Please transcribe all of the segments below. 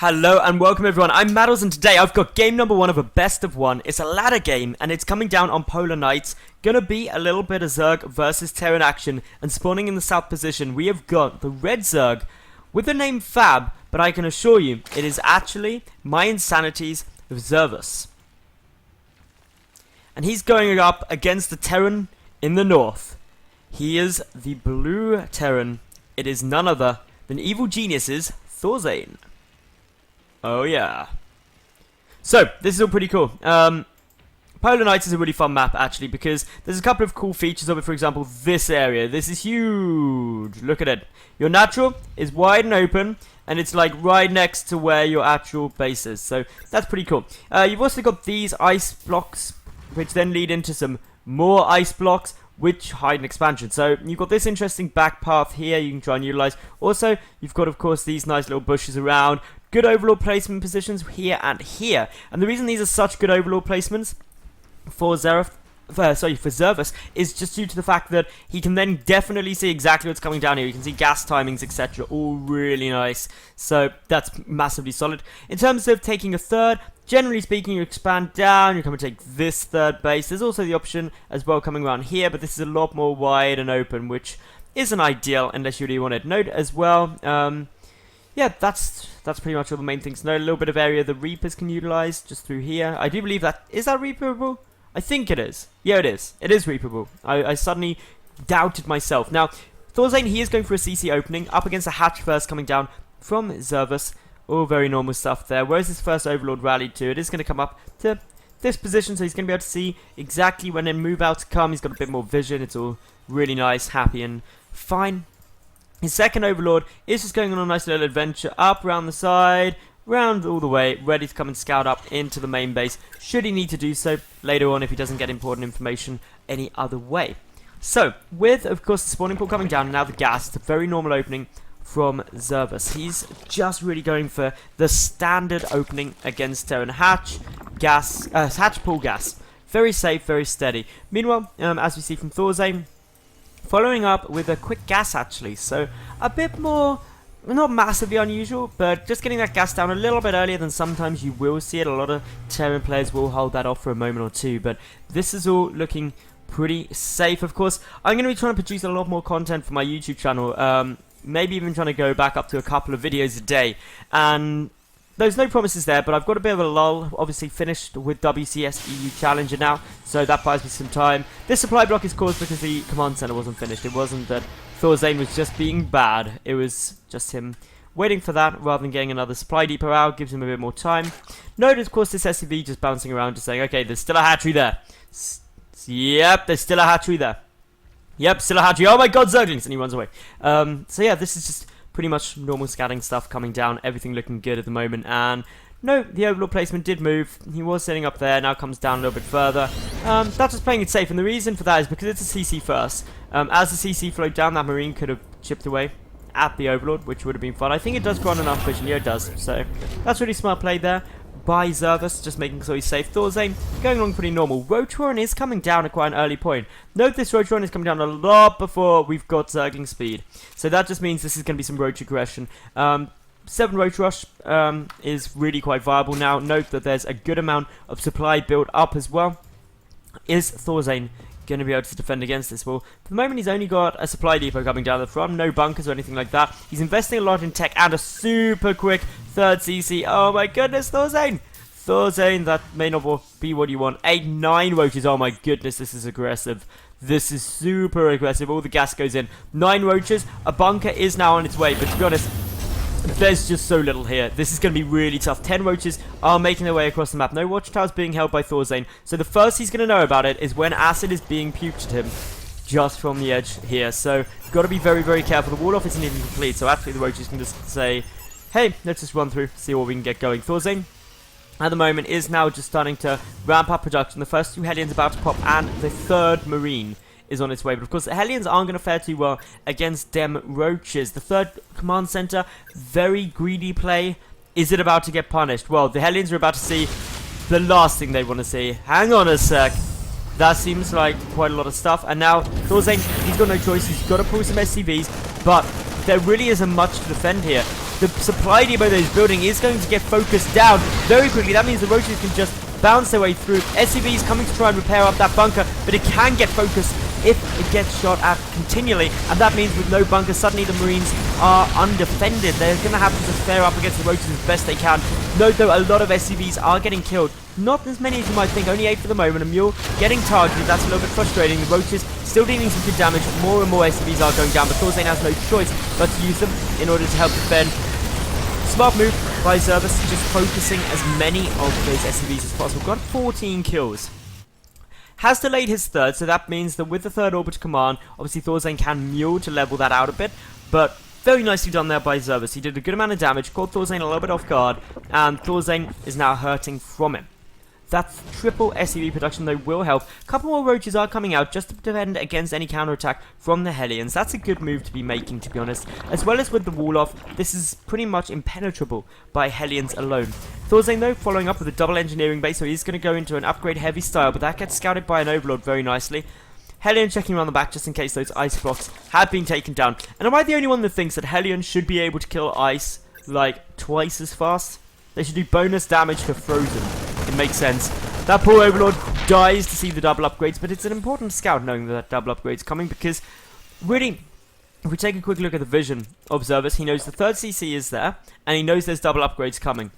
Hello and welcome everyone, I'm Madals and today I've got game number 1 of a best of 1. It's a ladder game and it's coming down on Polar Nights. Gonna be a little bit of Zerg versus Terran action, and spawning in the south position we have got the red Zerg with the name Fab, but I can assure you it is actually my Insanity's Zervus. And he's going up against the Terran in the north. He is the blue Terran. It is none other than Evil Genius's ThorZaIN. Oh yeah. So, this is all pretty cool. Polar Nights is a really fun map actually, because there's a couple of cool features of it. For example, this area. This is huge. Look at it. Your natural is wide and open, and it's like right next to where your actual base is. So, that's pretty cool. You've also got these ice blocks, which then lead into some more ice blocks, which hide an expansion. So you've got this interesting back path here you can try and utilize. Also, you've got of course these nice little bushes around. Good overall placement positions here and here. And the reason these are such good overall placements for Zervus is just due to the fact that he can then definitely see exactly what's coming down here. You can see gas timings, etc. All really nice. So that's massively solid. In terms of taking a third, generally speaking, you expand down, you come and take this third base. There's also the option as well coming around here, but this is a lot more wide and open, which isn't ideal unless you really want it. Note as well, yeah, that's pretty much all the main things. Note a little bit of area the Reapers can utilize just through here. I do believe that, is that Reaperable? I think it is. Yeah, it is. It is Reaperable. I suddenly doubted myself. Now, ThorZaIN, he is going for a CC opening, up against a hatch first coming down from Zervus. All very normal stuff there. Where's his first Overlord rallied to? It is going to come up to this position, so he's going to be able to see exactly when then move out to come. He's got a bit more vision. It's all really nice, happy, and fine. His second Overlord is just going on a nice little adventure up around the side, round all the way, ready to come and scout up into the main base, should he need to do so later on if he doesn't get important information any other way. So, with, of course, the spawning pool coming down and now the gas, it's a very normal opening from Zervus. He's just really going for the standard opening against Terran. Hatch, gas, hatch, pool, gas. Very safe, very steady. Meanwhile, as we see from ThorZaIN, following up with a quick gas actually, so a bit more, not massively unusual, but just getting that gas down a little bit earlier than sometimes you will see it. A lot of Terran players will hold that off for a moment or two, but this is all looking pretty safe. Of course, I'm going to be trying to produce a lot more content for my YouTube channel, maybe even trying to go back up to a couple of videos a day, and there's no promises there, but I've got a bit of a lull. Obviously finished with WCS EU Challenger now, so that buys me some time. This supply block is caused because the command center wasn't finished. It wasn't that ThorZaIN was just being bad. It was just him waiting for that rather than getting another supply depot out. Gives him a bit more time. Note, of course, this SCV just bouncing around, just saying, okay, there's still a hatchery there. Yep, there's still a hatchery there. Yep, still a hatchery. Oh my god, Zerglings! And he runs away. So yeah, this is just pretty much normal scouting stuff coming down, everything looking good at the moment. And no, the overlord placement did move. He was sitting up there, now comes down a little bit further. That's just playing it safe, and the reason for that is because it's a CC first. As the CC flowed down, that Marine could have chipped away at the overlord, which would have been fun. I think it does grant enough vision. Yeah, it does. So that's really smart play there by Zervus, just making sure he's safe. ThorZaIN going along pretty normal. Rotoron is coming down at quite an early point. Note this Rotoron is coming down a lot before we've got Zergling speed. So that just means this is going to be some Rotor aggression. 7 Rotor Rush is really quite viable now. Note that there's a good amount of supply built up as well. Is ThorZaIN going to be able to defend against this? Well, for the moment he's only got a supply depot coming down the front, no bunkers or anything like that. He's investing a lot in tech and a super quick third CC. Oh my goodness, ThorZaIN! ThorZaIN, that may not be what you want. 8-9 roaches, oh my goodness, this is aggressive. This is super aggressive, all the gas goes in. 9 roaches, a bunker is now on its way, but to be honest, there's just so little here. This is going to be really tough. 10 roaches are making their way across the map. No watchtowers being held by ThorZaIN. So the first he's going to know about it is when acid is being puked at him just from the edge here. So you've got to be very, very careful. The wall off isn't even complete. So actually the roaches can just say, hey, let's just run through, see what we can get going. ThorZaIN at the moment is now just starting to ramp up production. The first 2 Hellions about to pop, and the 3rd Marine is on its way. But of course the Hellions aren't going to fare too well against dem roaches. The 3rd command center, very greedy play. Is it about to get punished? Well, the Hellions are about to see the last thing they want to see. Hang on a sec. That seems like quite a lot of stuff. And now ThorZaIN, he's got no choice. He's got to pull some SCVs, but there really isn't much to defend here. the supply depot that he's building is going to get focused down very quickly. That means the roaches can just bounce their way through. SCV is coming to try and repair up that bunker, but it can get focused if it gets shot at continually, and that means with no bunker, suddenly the Marines are undefended. They're going to have to just fare up against the roaches as best they can. Note though, a lot of SCVs are getting killed. Not as many as you might think, only 8 for the moment. A mule getting targeted, that's a little bit frustrating. The roaches still dealing some good damage. More and more SCVs are going down, but ThorZaIN has no choice but to use them in order to help defend. Smart move by Zervus, just focusing as many of those SCVs as possible. Got 14 kills. Has delayed his third, so that means that with the third orbit command, obviously ThorZaIN can mule to level that out a bit, but very nicely done there by Zervus. He did a good amount of damage, caught ThorZaIN a little bit off guard, and ThorZaIN is now hurting from it. That triple SCV production though will help. A couple more roaches are coming out just to defend against any counterattack from the Hellions. That's a good move to be making, to be honest. As well as with the wall off, this is pretty much impenetrable by Hellions alone. ThorZaIN though, following up with a double engineering base, so he's going to go into an upgrade heavy style, but that gets scouted by an Overlord very nicely. Hellion checking around the back just in case those ice blocks have been taken down. And am I the only one that thinks that Hellion should be able to kill ice like twice as fast? They should do bonus damage to frozen. It makes sense. That poor Overlord dies to see the double upgrades, but it's an important scout knowing that double upgrade's coming, because really, if we take a quick look at the vision of Zervus, he knows the third CC is there, and he knows there's double upgrades coming.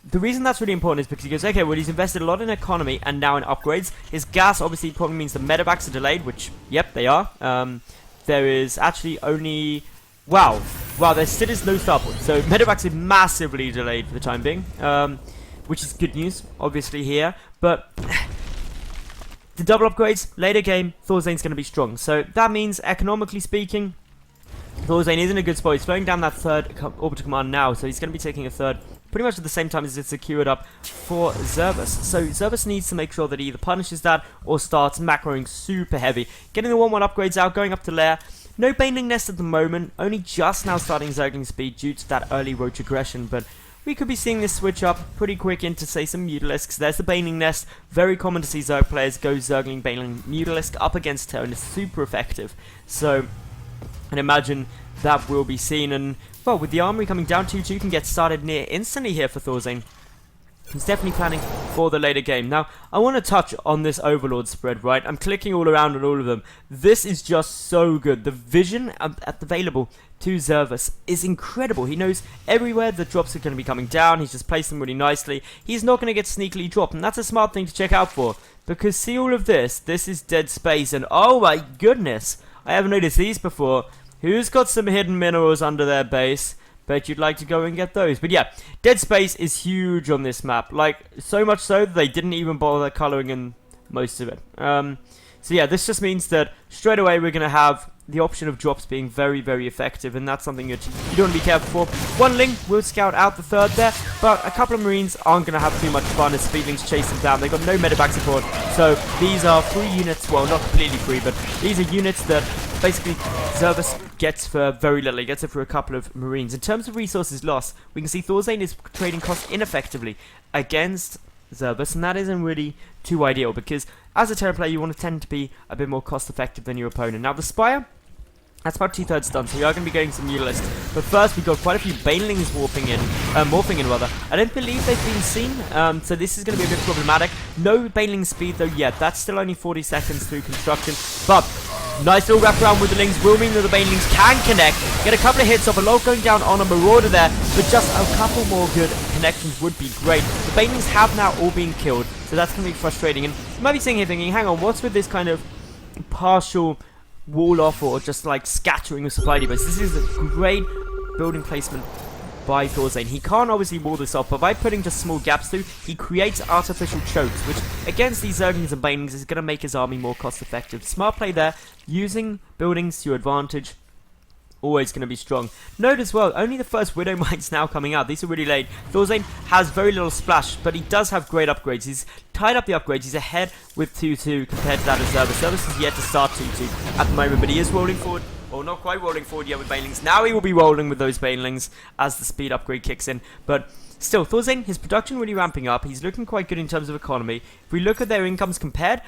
The reason that's really important is because he goes, okay, well, he's invested a lot in economy and now in upgrades. His gas obviously probably means the medevacs are delayed, which, yep, they are. There is actually only... Wow, there still is no starport. So medevacs are massively delayed for the time being, which is good news, obviously, here. But the double upgrades, later game, ThorZaIN's going to be strong. So that means, economically speaking, ThorZaIN is in a good spot. He's slowing down that third orbital command now, so he's going to be taking a third pretty much at the same time as it's secured up for Zervus. So Zervus needs to make sure that he either punishes that or starts macroing super heavy. Getting the 1-1 upgrades out, going up to lair. No Baneling Nest at the moment, only just now starting Zergling speed due to that early roach aggression, but we could be seeing this switch up pretty quick into, say, some Mutalisks. There's the Baneling Nest. Very common to see Zerg players go Zergling, Baneling, Mutalisk up against Terran. It's super effective. So, and imagine that will be seen. And, well, with the armory coming down 2-2, can get started near instantly here for ThorZaIN. He's definitely planning for the later game. Now, I want to touch on this Overlord spread, right? I'm clicking all around on all of them. This is just so good. The vision available to Zervus is incredible. He knows everywhere the drops are going to be coming down. He's just placed them really nicely. He's not going to get sneakily dropped, and that's a smart thing to check out for. Because see all of this? This is dead space, and oh my goodness, I haven't noticed these before. Who's got some hidden minerals under their base? Bet you'd like to go and get those. But yeah, dead space is huge on this map. Like, so much so that they didn't even bother colouring in most of it. So yeah, this just means that straight away we're going to have the option of drops being very, very effective, and that's something that you don't want to be careful for. One Ling will scout out the third there, but a couple of Marines aren't going to have too much fun as Speedlings chase them down. They've got no medevac support, so these are free units, well, not completely free, but these are units that basically Zervus gets for very little. He gets it for a couple of Marines. In terms of resources lost, we can see ThorZaIN is trading costs ineffectively against Zervus, and that isn't really too ideal, because as a Terran player you want to tend to be a bit more cost effective than your opponent. Now the Spire, that's about 2/3 done, so you are going to be going some Mutalisks. But first, we've got quite a few Banelings morphing in rather. I don't believe they've been seen, so this is going to be a bit problematic. No Baneling speed though yet. That's still only 40 seconds through construction. But nice little wrap around with the Lings will mean that the Banelings can connect. Get a couple of hits off, a lot going down on a Marauder there, but just a couple more good connections would be great. The Banelings have now all been killed, so that's going to be frustrating. And you might be sitting here thinking, hang on, what's with this kind of partial wall off or just like scattering of supply depots? This is a great building placement by ThorZaIN. He can't obviously wall this off, but by putting just small gaps through, he creates artificial chokes, which against these Zerglings and Banelings is going to make his army more cost effective. Smart play there, using buildings to your advantage. Always going to be strong. Note as well, only the first Widow Mines now coming out. These are really late. ThorZaIN has very little splash, but he does have great upgrades. He's tied up the upgrades. He's ahead with 2-2 compared to that of Zervus. Zervus is yet to start 2-2 at the moment, but he is rolling forward. Well, not quite rolling forward yet with Banelings. Now he will be rolling with those Banelings as the speed upgrade kicks in. But still, ThorZaIN, his production really ramping up. He's looking quite good in terms of economy. If we look at their incomes compared,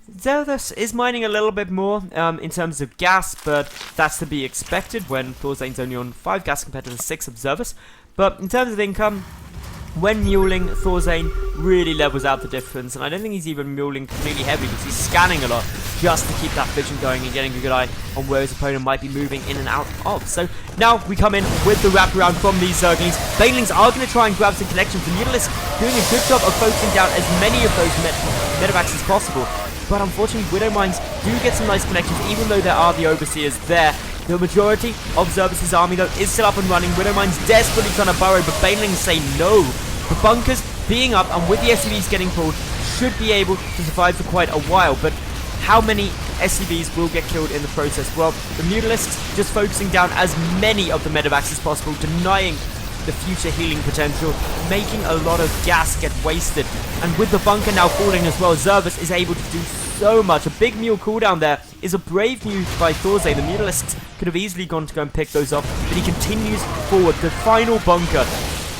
Zelthus is mining a little bit more in terms of gas, but that's to be expected when ThorZaIN's only on 5 gas compared to the 6 observers. But in terms of income, when muling, ThorZaIN really levels out the difference, and I don't think he's even muling completely heavy because he's scanning a lot just to keep that vision going and getting a good eye on where his opponent might be moving in and out of. So now we come in with the wraparound from these Zerglings. Banelings are going to try and grab some connections. The Mutalisk doing a good job of focusing down as many of those medevacs as possible. But unfortunately, Widowmines do get some nice connections, even though there are the Overseers there. The majority of Zerberus' army, though, is still up and running. Widowmines desperately trying to burrow, but Banelings say no. The bunkers being up, and with the SCVs getting pulled, should be able to survive for quite a while. But how many SCVs will get killed in the process? Well, the Mutalisks just focusing down as many of the medevacs as possible, denying the future healing potential, making a lot of gas get wasted. And with the bunker now falling as well, Zerberus is able to do so much. A big mule cooldown there is a brave move by ThorZaIN. The Mutalisks could have easily gone to go and pick those up, but he continues forward. The final bunker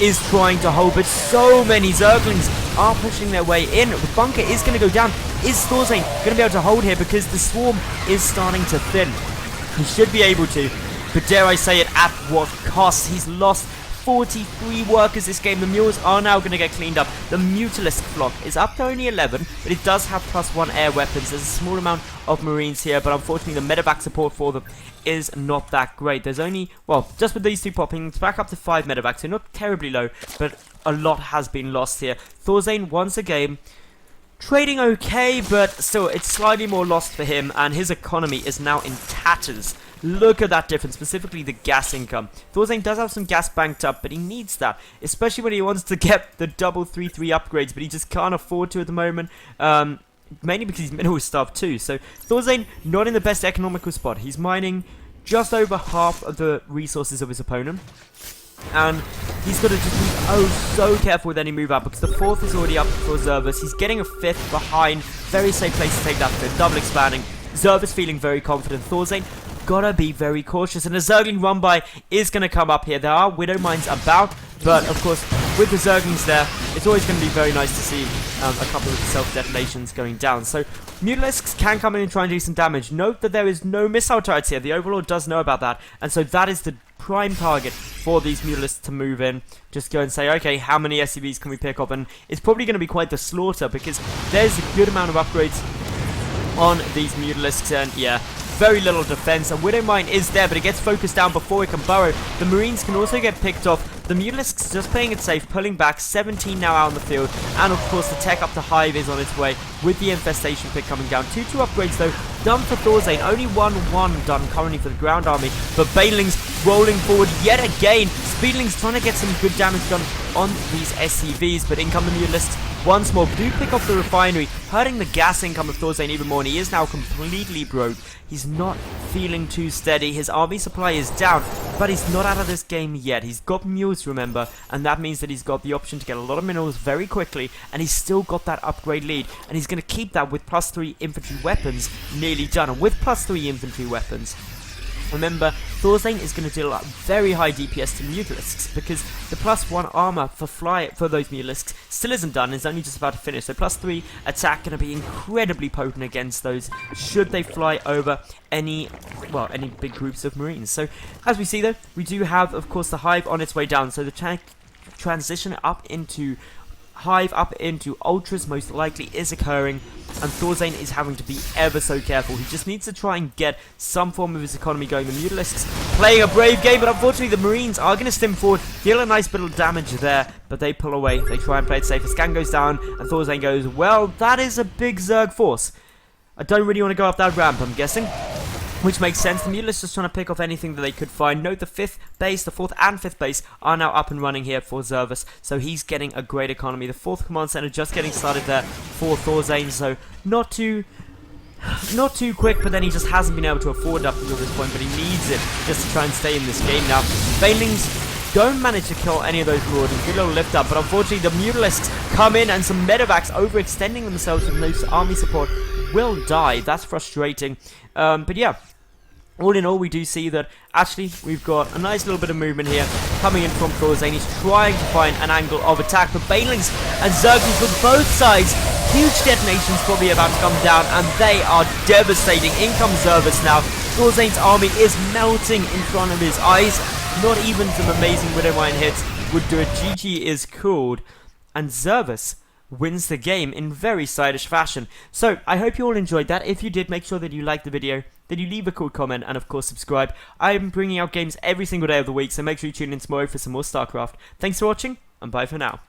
is trying to hold, but so many Zerglings are pushing their way in. The bunker is going to go down. Is ThorZaIN going to be able to hold here? Because the swarm is starting to thin. He should be able to, but dare I say it, at what cost? He's lost 43 workers this game. The mules are now going to get cleaned up. The Mutalisk flock is up to only 11, but it does have +1 air weapons. There's a small amount of Marines here, but unfortunately the medevac support for them is not that great. There's only, well, just with these two popping, it's back up to 5 medevacs, so not terribly low, but a lot has been lost here. ThorZaIN once again trading okay, but still it's slightly more lost for him, and his economy is now in tatters. Look at that difference, specifically the gas income. ThorZaIN does have some gas banked up, but he needs that, especially when he wants to get the double 3-3 upgrades, but he just can't afford to at the moment. Mainly because he's mineral starved too. So ThorZaIN not in the best economical spot. He's mining just over half of the resources of his opponent, and he's got to just be so careful with any move up, because the 4th is already up for Zerberus. He's getting a 5th behind. Very safe place to take that 5th. Double expanding. Zerberus feeling very confident. ThorZaIN gotta be very cautious, and a Zergling run by is gonna come up here. There are Widow Mines about, but of course with the Zerglings there, it's always gonna be very nice to see a couple of self-detonations going down. So Mutalisks can come in and try and do some damage. Note that there is no missile turrets here. The Overlord does know about that, and so that is the prime target for these Mutalisks to move in. Just go and say, okay, how many SCVs can we pick up? And it's probably going to be quite the slaughter, because there's a good amount of upgrades on these Mutalisks, and yeah, very little defense. A Widow Mine is there, but it gets focused down before it can burrow. The Marines can also get picked off. The Mutalisks just playing it safe, pulling back. 17 now out on the field, and of course the tech up to Hive is on its way with the infestation pick coming down. 2-2 upgrades though done for ThorZaIN. Only 1-1 done currently for the ground army, but Banelings rolling forward yet again. Speedlings trying to get some good damage done on these SCVs, but in come the Mutalisks once more. Do pick off the refinery, hurting the gas income of ThorZaIN even more, and he is now completely broke. He's not feeling too steady. His army supply is down, but he's not out of this game yet. He's got mules, remember, and that means that he's got the option to get a lot of minerals very quickly, and he's still got that upgrade lead, and he's going to keep that with +3 infantry weapons nearly done. And with +3 infantry weapons, remember, ThorZaIN is going to deal very high DPS to Mutalisks, because the +1 armor for those Mutalisks still isn't done. It's only just about to finish. So +3 attack going to be incredibly potent against those, should they fly over any big groups of Marines. So as we see though, we do have, of course, the Hive on its way down. So the transition up into Hive, up into Ultras most likely is occurring, and ThorZaIN is having to be ever so careful. He just needs to try and get some form of his economy going. The Mutalisks playing a brave game, but unfortunately the Marines are going to stim forward, deal a nice bit of damage there, but they pull away. They try and play it safe. A scan goes down, and ThorZaIN goes, well, that is a big Zerg force. I don't really want to go up that ramp, I'm guessing. Which makes sense. The Mutalisks just trying to pick off anything that they could find. Note the 5th base, the 4th and 5th base are now up and running here for Zerberus, so he's getting a great economy. The 4th command center just getting started there for ThorZaIN, so not too quick, but then he just hasn't been able to afford up until this point, but he needs it just to try and stay in this game now. Banelings don't manage to kill any of those Marauders. Good little lift up, but unfortunately the Mutalisks come in, and some medevacs overextending themselves with no army support will die. That's frustrating. But yeah, all in all, we do see that actually we've got a nice little bit of movement here coming in from ThorZaIN. He's trying to find an angle of attack, but Banelings and Zerglings from both sides Huge detonations probably about to come down, and they are devastating. In comes Zervis now. ThorZaIN's army is melting in front of his eyes. Not even some amazing Widowmine hits would do it. GG is called, and Zervis wins the game in very stylish fashion. So, I hope you all enjoyed that. If you did, make sure that you like the video, that you leave a cool comment, and of course subscribe. I'm bringing out games every single day of the week, so make sure you tune in tomorrow for some more StarCraft. Thanks for watching, and bye for now.